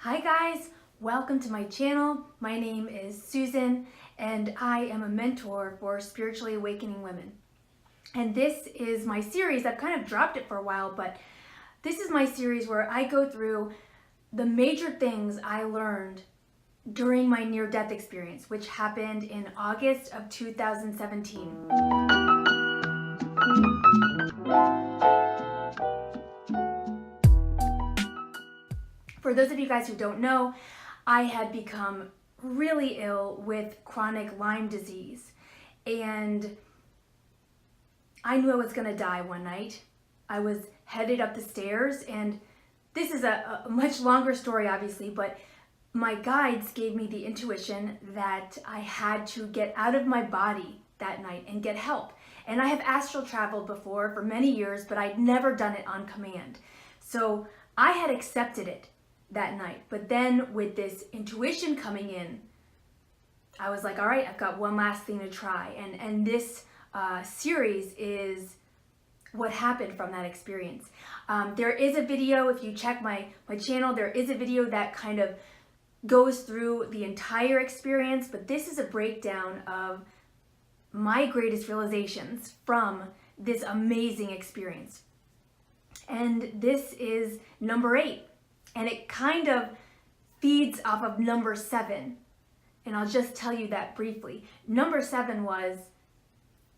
Hi guys, welcome to my channel. My name is Susan and I am a mentor for spiritually awakening women. And this is my series. I've kind of dropped it for a while, but this is my series where I go through the major things I learned during my near-death experience, which happened in August of 2017. For those of you guys who don't know, I had become really ill with chronic Lyme disease, and I knew I was going to die one night. I was headed up the stairs, and this is a much longer story obviously, but my guides gave me the intuition that I had to get out of my body that night and get help. And I have astral traveled before for many years, but I'd never done it on command. So I had accepted it that night. But then with this intuition coming in, I was like, all right, I've got one last thing to try. And this series is what happened from that experience. There is a video, if you check my channel, there is a video that kind of goes through the entire experience, but this is a breakdown of my greatest realizations from this amazing experience. And this is number 8. And it kind of feeds off of number 7. And I'll just tell you that briefly. Number 7 was,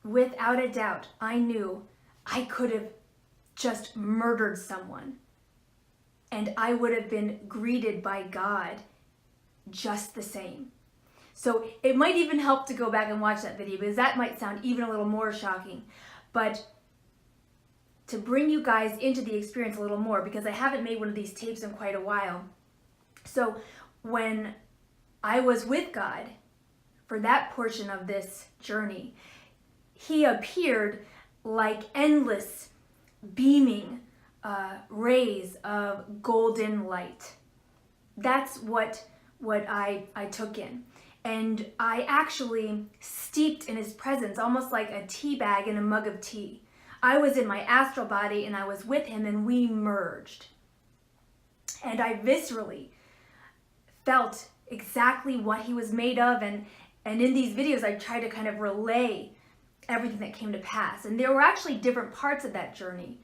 without a doubt, I knew I could have just murdered someone. And I would have been greeted by God just the same. So it might even help to go back and watch that video, because that might sound even a little more shocking. But to bring you guys into the experience a little more, because I haven't made one of these tapes in quite a while. So when I was with God for that portion of this journey, He appeared like endless beaming rays of golden light. That's what I took in. And I actually steeped in His presence, almost like a tea bag in a mug of tea. I was in my astral body and I was with Him, and we merged. And I viscerally felt exactly what He was made of, and in these videos I try to kind of relay everything that came to pass. And there were actually different parts of that journey.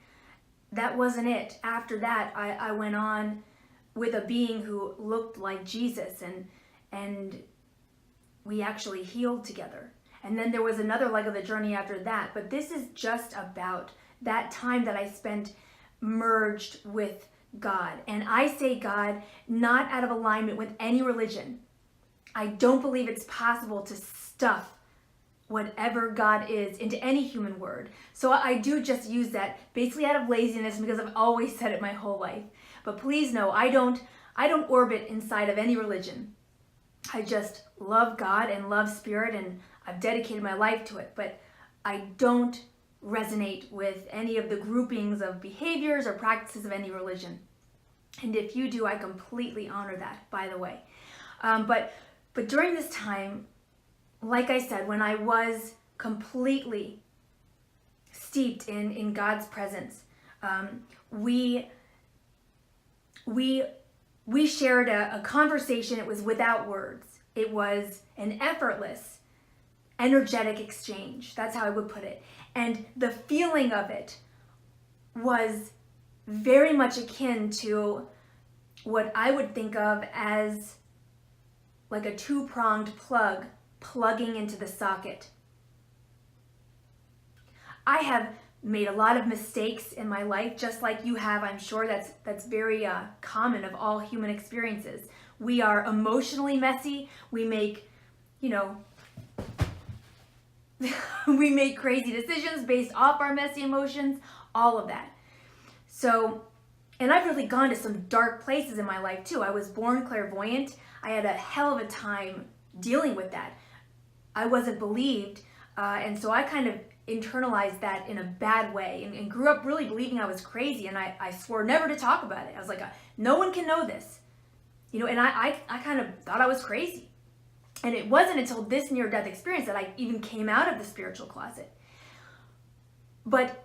That wasn't it. After that, I went on with a being who looked like Jesus, and we actually healed together. And then there was another leg of the journey after that. But this is just about that time that I spent merged with God. And I say God, not out of alignment with any religion. I don't believe it's possible to stuff whatever God is into any human word. So I do just use that basically out of laziness, because I've always said it my whole life. But please know, I don't orbit inside of any religion. I just love God and love spirit, and I've dedicated my life to it, but I don't resonate with any of the groupings of behaviors or practices of any religion. And if you do, I completely honor that, by the way. But during this time, like I said, when I was completely steeped in God's presence, we shared a conversation. It was without words. It was an effortless, energetic exchange. That's how I would put it. And the feeling of it was very much akin to what I would think of as like a two-pronged plug plugging into the socket. I have made a lot of mistakes in my life, just like you have. I'm sure that's very common of all human experiences. We are emotionally messy. We make, we make crazy decisions based off our messy emotions, all of that. So, and I've really gone to some dark places in my life too. I was born clairvoyant. I had a hell of a time dealing with that. I wasn't believed, and so I kind of internalized that in a bad way, and grew up really believing I was crazy, and I swore never to talk about it. I was like, no one can know this. And I kind of thought I was crazy. And it wasn't until this near-death experience that I even came out of the spiritual closet. But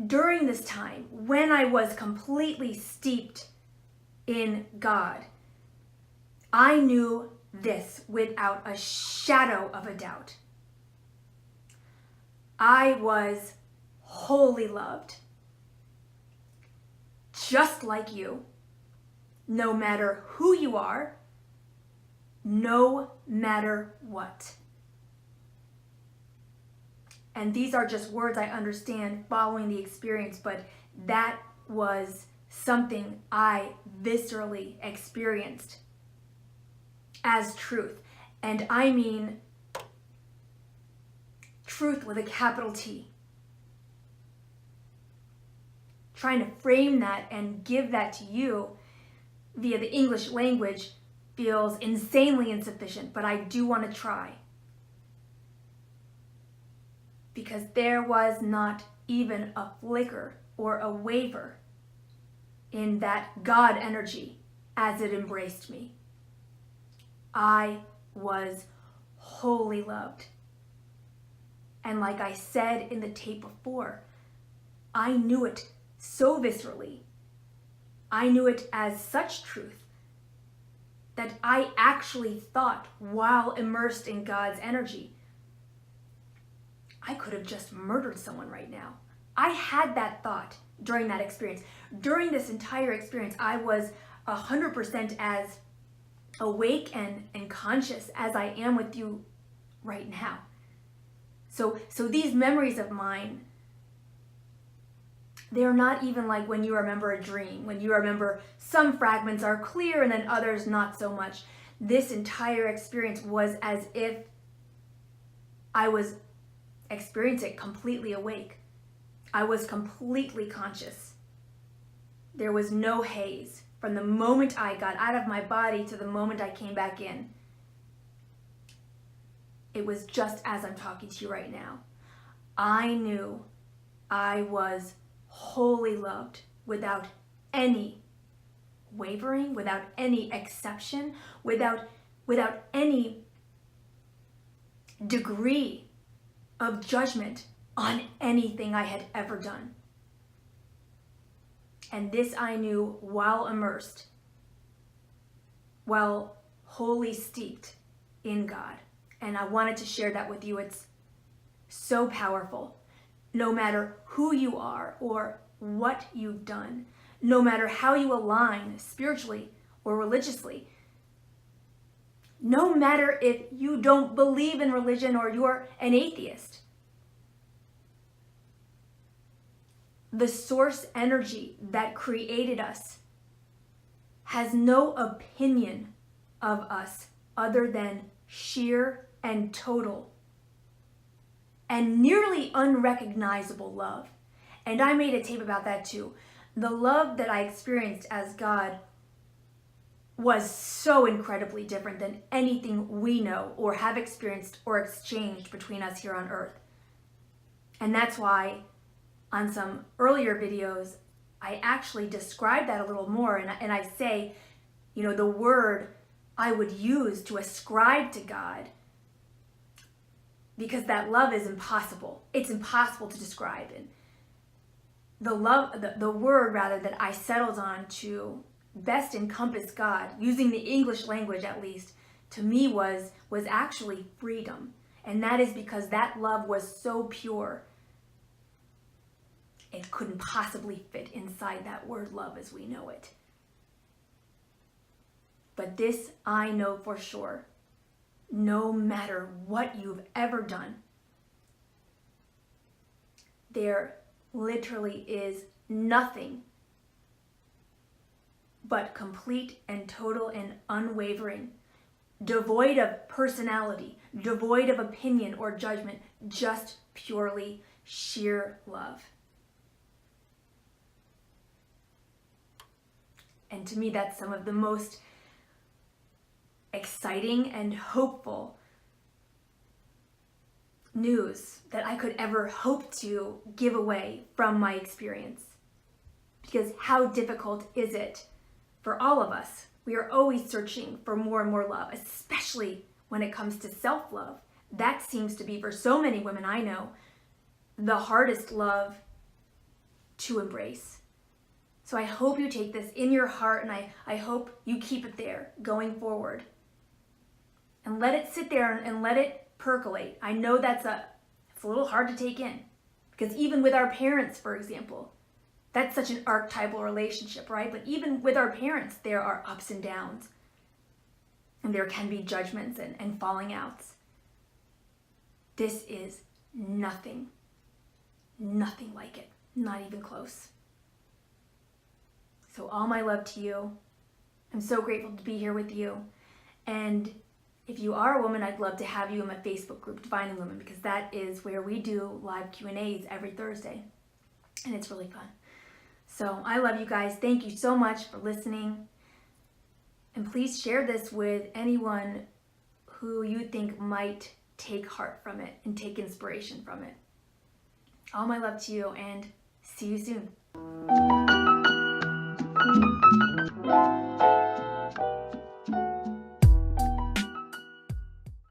during this time, when I was completely steeped in God. I knew this without a shadow of a doubt. I was wholly loved, just like you, no matter who you are, no matter what. And these are just words I understand following the experience, but that was something I viscerally experienced as truth. And I mean truth with a capital T. Trying to frame that and give that to you via the English language feels insanely insufficient, but I do want to try. Because there was not even a flicker or a waver in that God energy as it embraced me. I was wholly loved. And like I said in the tape before, I knew it so viscerally. I knew it as such truth that I actually thought, while immersed in God's energy, I could have just murdered someone right now. I had that thought during that experience. During this entire experience, I was 100% as awake and conscious as I am with you right now. So these memories of mine, they're not even like when you remember a dream, when you remember some fragments are clear and then others not so much. This entire experience was as if I was experiencing it completely awake. I was completely conscious. There was no haze from the moment I got out of my body to the moment I came back in. It was just as I'm talking to you right now. I knew I was wholly loved without any wavering, without any exception, without any degree of judgment on anything I had ever done. And this I knew while immersed, while wholly steeped in God. And I wanted to share that with you. It's so powerful. No matter who you are or what you've done, no matter how you align spiritually or religiously, no matter if you don't believe in religion or you're an atheist, the source energy that created us has no opinion of us other than sheer and total and nearly unrecognizable love. And I made a tape about that too. The love that I experienced as God was so incredibly different than anything we know or have experienced or exchanged between us here on earth. And that's why on some earlier videos, I actually describe that a little more, and I say, you know, the word I would use to ascribe to God, because that love is impossible. It's impossible to describe. And the word rather that I settled on to best encompass God, using the English language at least, to me was actually freedom. And that is because that love was so pure, it couldn't possibly fit inside that word love as we know it. But this I know for sure. No matter what you've ever done, there literally is nothing but complete and total and unwavering, devoid of personality, devoid of opinion or judgment, just purely sheer love. And to me, that's some of the most exciting and hopeful news that I could ever hope to give away from my experience. Because how difficult is it for all of us? We are always searching for more and more love, especially when it comes to self-love. That seems to be, for so many women I know, the hardest love to embrace. So I hope you take this in your heart, and I hope you keep it there going forward. And let it sit there and let it percolate. I know it's a little hard to take in, because even with our parents, for example, that's such an archetypal relationship, right? But even with our parents, there are ups and downs, and there can be judgments and falling outs. This is nothing like it, not even close. So all my love to you. I'm so grateful to be here with you. And if you are a woman, I'd love to have you in my Facebook group, Divining Women, because that is where we do live Q&As every Thursday. And it's really fun. So I love you guys. Thank you so much for listening. And please share this with anyone who you think might take heart from it and take inspiration from it. All my love to you, and see you soon.